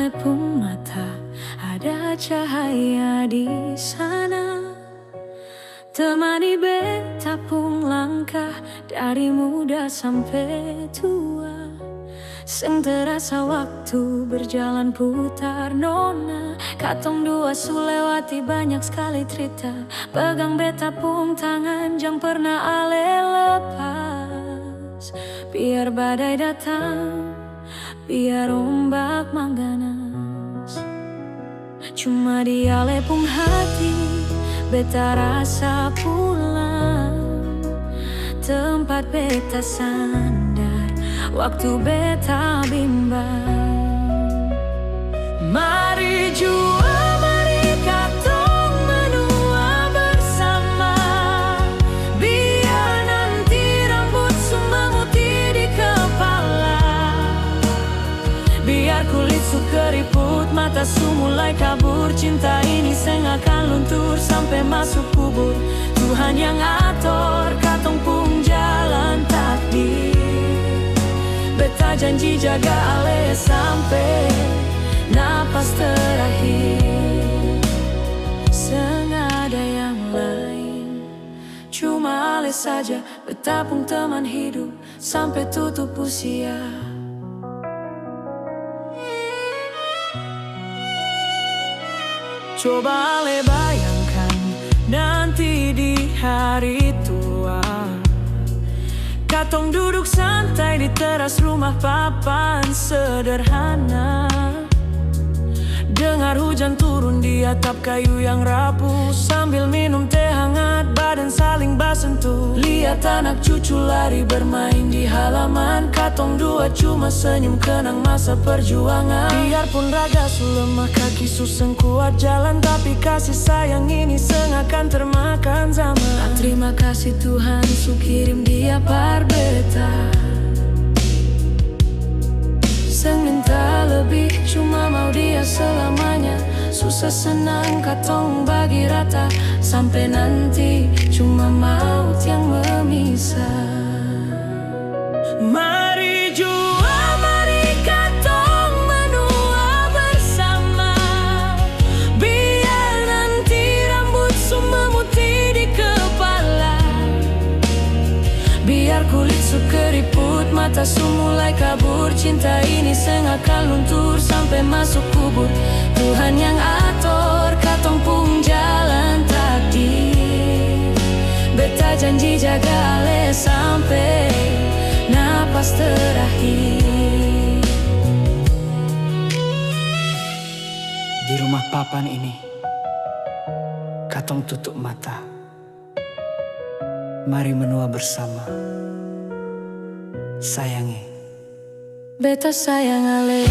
alepung mata, ada cahaya di sana. Temani beta pung langkah dari muda sampai tua. Seng terasa waktu berjalan putar nona. Katong dua su lewati banyak sekali cerita. Pegang beta pung tangan, jang pernah ale lepas. Biar badai datang, biar ombak mengganas, cuma di ale pung hati beta rasa pulang. Tempat beta sandar waktu beta bimbang. Mari jua, mari katong menua bersama. Biar nanti rambut semua memutih di kepala. Biar kulit su keriput, mata su mulai kabur. Cinta ini seng akan luntur sampai masuk kubur. Tuhan yang atur katong pung jalan takdir. Beta janji jaga ale sampai napas terakhir. Seng ada yang lain, cuma ale saja. Beta pung teman hidup sampai tutup usia. Coba ale bayangkan nanti di hari tua, katong duduk santai di teras rumah papan sederhana. Dengar hujan turun di atap kayu yang rapuh. Sambil minum teh hangat, badan saling basentuh. Lihat anak cucu lari bermain di halaman. Katong dua cuma senyum kenang masa perjuangan. Biarpun raga su lemah, kaki su seng kuat jalan, tapi kasih sayang ini seng akan termakan zaman. Terima kasih Tuhan su kirim dia par beta. Seng minta lebih, cuma mau dia selamanya. Susah senang katong bagi rata. Sampai nanti cuma maut yang memisah. Mari jua, mari katong menua bersama. Biar nanti rambut su memutih di kepala. Biar kulit su keriput, mata su mulai kabur. Cinta ini seng akan luntur sampai masuk kubur. Tuhan yang atur katong pung jalan takdir. Beta janji jaga ale sampai napas terakhir. Di rumah papan ini katong tutup mata. Mari menua bersama. Sayangi. Beta sayang ale.